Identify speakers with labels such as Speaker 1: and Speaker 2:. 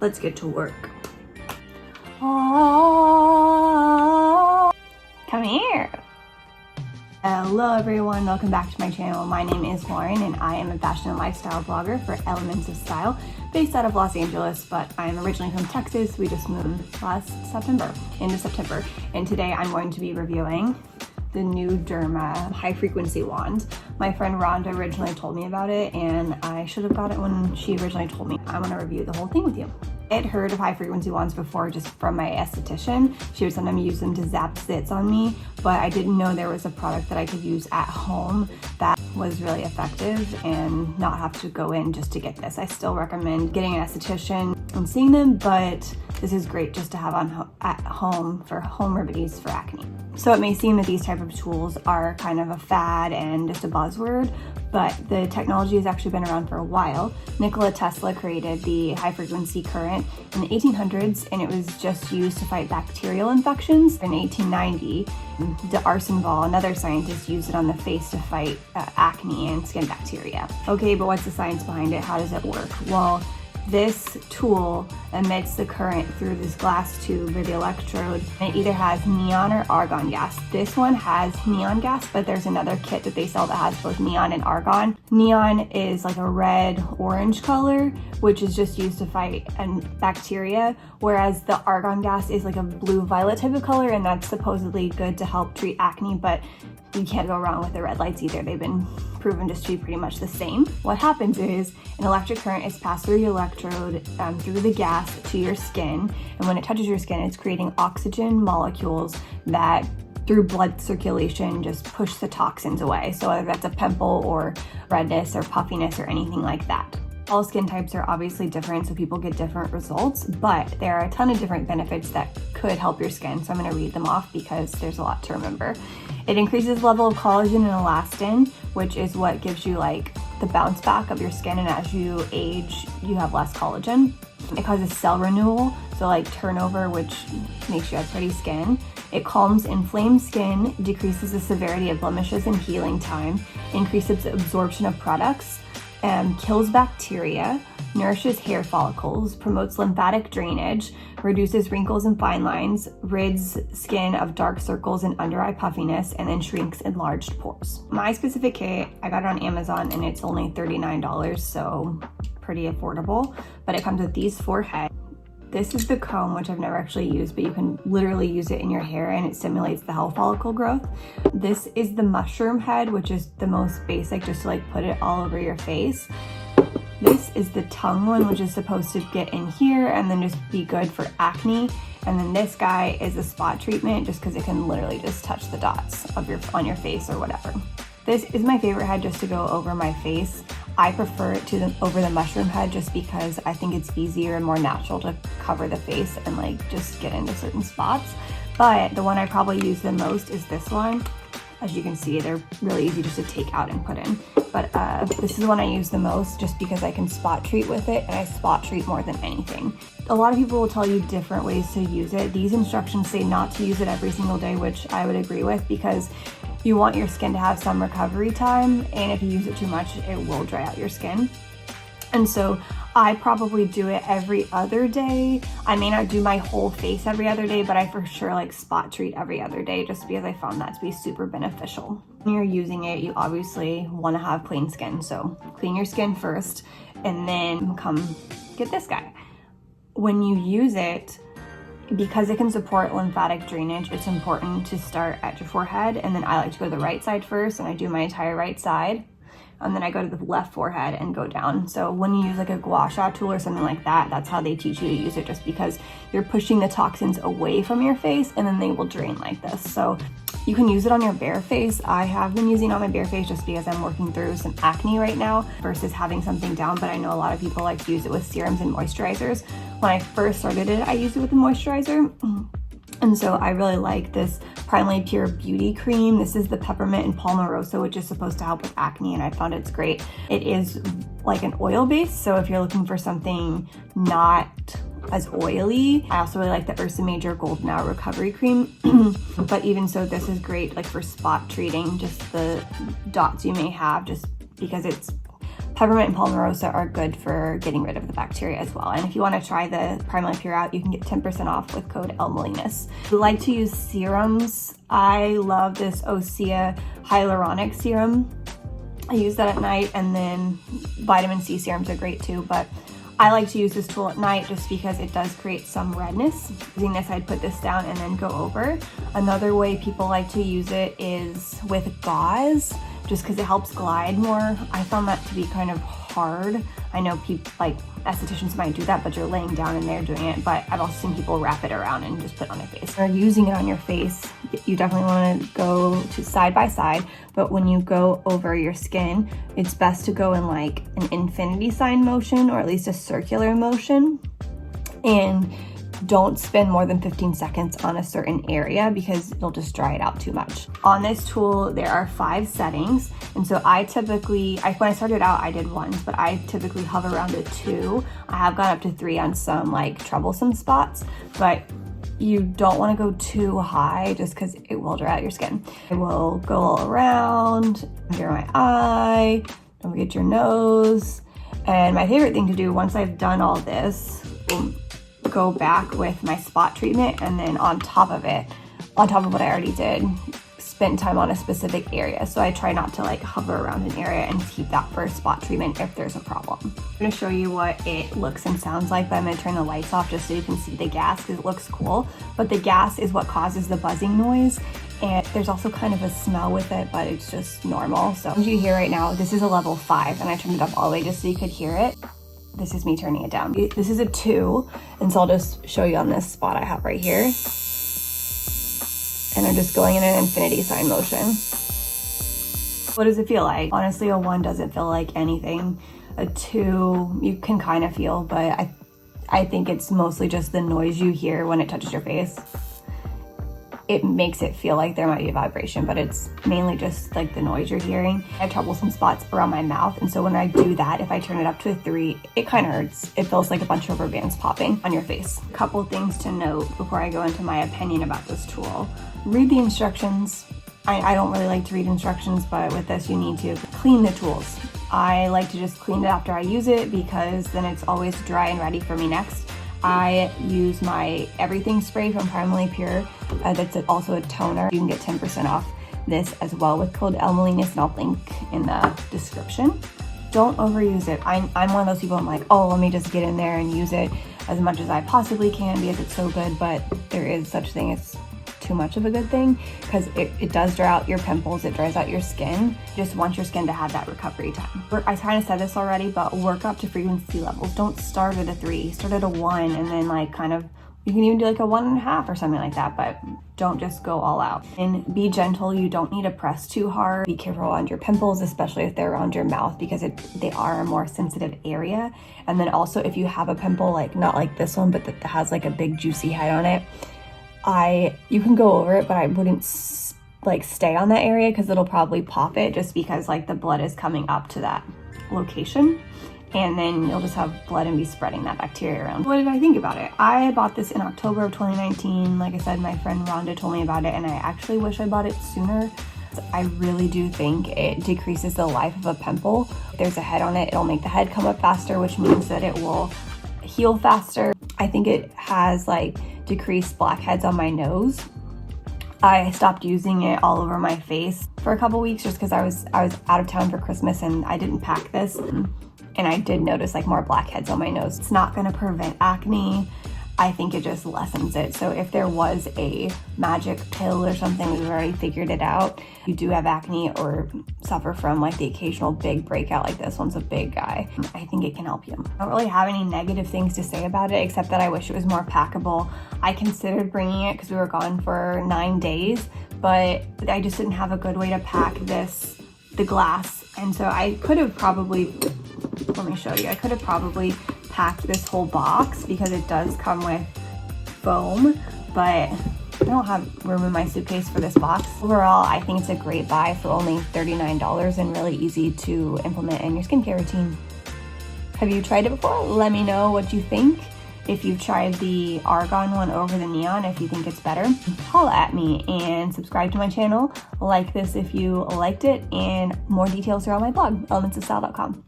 Speaker 1: let's get to work. Oh, come here. Hello everyone, welcome back to my channel. My name is Lauren and I am a fashion and lifestyle blogger for Elements of Style based out of Los Angeles, but I am originally from Texas. We just moved last September, end of September, and today I'm going to be reviewing the NuDerma high frequency wand. My friend Rhonda originally told me about it and I should have got it when she originally told me. I want to review the whole thing with you. I had heard of high frequency wands before just from my esthetician. She would sometimes use them to zap zits on me, but I didn't know there was a product that I could use at home that was really effective and not have to go in just to get this. I still recommend getting an esthetician and seeing them, but this is great just to have on at home for home remedies for acne. So it may seem that these type of tools are kind of a fad and just a buzzword, but the technology has actually been around for a while. Nikola Tesla created the high frequency current in the 1800s, and it was just used to fight bacterial infections. In 1890, D'Arsenval, another scientist, used it on the face to fight acne and skin bacteria. Okay, but what's the science behind it? How does it work? Well, this tool emits the current through this glass tube or the electrode, and it either has neon or argon gas. This one has neon gas, but there's another kit that they sell that has both neon and argon. Neon is like a red-orange color, which is just used to fight bacteria, whereas the argon gas is like a blue-violet type of color, and that's supposedly good to help treat acne, but you can't go wrong with the red lights either. They've been proven just to be pretty much the same. What happens is an electric current is passed through the electrode, through the gas to your skin, and when it touches your skin, it's creating oxygen molecules that through blood circulation just push the toxins away. So whether that's a pimple or redness or puffiness or anything like that. All skin types are obviously different, so people get different results, but there are a ton of different benefits that could help your skin. So I'm gonna read them off because there's a lot to remember. It increases the level of collagen and elastin, which is what gives you like the bounce back of your skin, and as you age, you have less collagen. It causes cell renewal, so like turnover, which makes you have pretty skin. It calms inflamed skin, decreases the severity of blemishes and healing time, increases absorption of products, kills bacteria, nourishes hair follicles, promotes lymphatic drainage, reduces wrinkles and fine lines, rids skin of dark circles and under eye puffiness, and then shrinks enlarged pores. My specific kit, I got it on Amazon and it's only $39, so pretty affordable, but it comes with these 4 heads. This is the comb, which I've never actually used, but you can literally use it in your hair and it stimulates the hair follicle growth. This is the mushroom head, which is the most basic, just to like put it all over your face. This is the tongue one, which is supposed to get in here and then just be good for acne. And then this guy is a spot treatment, just because it can literally just touch the dots of on your face or whatever. This is my favorite head just to go over my face. I prefer it over the mushroom head just because I think it's easier and more natural to cover the face and like just get into certain spots. But the one I probably use the most is this one. As you can see, they're really easy just to take out and put in. But this is the one I use the most just because I can spot treat with it, and I spot treat more than anything. A lot of people will tell you different ways to use it. These instructions say not to use it every single day, which I would agree with, because you want your skin to have some recovery time, and if you use it too much, it will dry out your skin. And so I probably do it every other day. I may not do my whole face every other day, but I for sure like spot treat every other day just because I found that to be super beneficial. When you're using it, you obviously want to have clean skin. So clean your skin first and then come get this guy. When you use it, because it can support lymphatic drainage, it's important to start at your forehead, and then I like to go to the right side first, and I do my entire right side, and then I go to the left forehead and go down. So when you use like a gua sha tool or something like that, that's how they teach you to use it, just because you're pushing the toxins away from your face and then they will drain like this. So you can use it on your bare face. I have been using it on my bare face just because I'm working through some acne right now versus having something down, but I know a lot of people like to use it with serums and moisturizers. When I first started it, I used it with a moisturizer. And so I really like this Primely Pure Beauty Cream. This is the Peppermint and Palmarosa, which is supposed to help with acne, and I found it's great. It is like an oil base, so if you're looking for something not as oily. I also really like the Ursa Major Golden Hour Recovery Cream. But even so, this is great like for spot treating just the dots you may have, just because it's Peppermint and palmarosa are good for getting rid of the bacteria as well. And if you want to try the Primarily Pure out, you can get 10% off with code ELMELINUS. I like to use serums. I love this Osea hyaluronic serum. I use that at night, and then vitamin C serums are great too, but I like to use this tool at night just because it does create some redness. Using this, I'd put this down and then go over. Another way people like to use it is with gauze, just because it helps glide more. I found that to be kind of hard. I know people, like estheticians might do that, but you're laying down and they're doing it. But I've also seen people wrap it around and just put it on their face. Or using it on your face, you definitely want to go to side by side, but when you go over your skin, it's best to go in like an infinity sign motion, or at least a circular motion. And don't spend more than 15 seconds on a certain area because it'll just dry it out too much. On this tool, there are 5 settings. And so when I started out, I did 1, but I typically hover around a 2. I have gone up to 3 on some like troublesome spots, but you don't want to go too high just because it will dry out your skin. I will go all around, under my eye, don't forget your nose. And my favorite thing to do once I've done all this, go back with my spot treatment, and then on top of what I already did, spend time on a specific area. So I try not to like hover around an area and keep that for spot treatment if there's a problem. I'm going to show you what it looks and sounds like, but I'm going to turn the lights off just so you can see the gas because it looks cool. But the gas is what causes the buzzing noise, and there's also kind of a smell with it, but it's just normal. So as you hear right now, this is a level 5, and I turned it up all the way just so you could hear it. This is me turning it down. This is a 2, and so I'll just show you on this spot I have right here. And I'm just going in an infinity sign motion. What does it feel like? Honestly, a 1 doesn't feel like anything. A 2, you can kind of feel, but I think it's mostly just the noise you hear when it touches your face. It makes it feel like there might be a vibration, but it's mainly just like the noise you're hearing. I have troublesome spots around my mouth, and so when I do that, if I turn it up to a 3, it kind of hurts. It feels like a bunch of rubber bands popping on your face. A couple things to note before I go into my opinion about this tool. Read the instructions. I don't really like to read instructions, but with this you need to. Clean the tools. I like to just clean it after I use it because then it's always dry and ready for me next. I use my everything spray from Primarily Pure. That's also a toner. You can get 10% off this as well with code ELMELINUS, and I'll link in the description. Don't overuse it. I'm one of those people, I'm like, oh, let me just get in there and use it as much as I possibly can because it's so good, but there is such thing as too much of a good thing because it does dry out your pimples, it dries out your skin. You just want your skin to have that recovery time. I kind of said this already, but work up to frequency levels. Don't start at a 3, start at a 1, and then like kind of, you can even do like a 1.5 or something like that, but don't just go all out. And be gentle. You don't need to press too hard. Be careful around your pimples, especially if they're around your mouth, because they are a more sensitive area. And then also if you have a pimple, like not like this one, but that has like a big juicy head on it, you can go over it, but I wouldn't like stay on that area because it'll probably pop it just because like the blood is coming up to that location, and then you'll just have blood and be spreading that bacteria around. What did I think about it? I bought this in October of 2019. Like I said, my friend Rhonda told me about it, and I actually wish I bought it sooner. I really do think it decreases the life of a pimple. If there's a head on it, it'll make the head come up faster, which means that it will heal faster. I think it has like decreased blackheads on my nose. I stopped using it all over my face for a couple weeks just because I was out of town for Christmas and I didn't pack this, and I did notice like more blackheads on my nose. It's not going to prevent acne. I think it just lessens it. So if there was a magic pill or something, we've already figured it out. You do have acne or suffer from like the occasional big breakout, like this one's a big guy, I think it can help you. I don't really have any negative things to say about it, except that I wish it was more packable. I considered bringing it because we were gone for 9 days, but I just didn't have a good way to pack the glass. And so I could have probably, let me show you, I could have probably packed this whole box because it does come with foam, but I don't have room in my suitcase for this box. Overall, I think it's a great buy for only $39 and really easy to implement in your skincare routine. Have you tried it before? Let me know what you think. If you've tried the argon one over the neon, if you think it's better, holla at me and subscribe to my channel. Like this if you liked it, and more details are on my blog, elementsofstyle.com.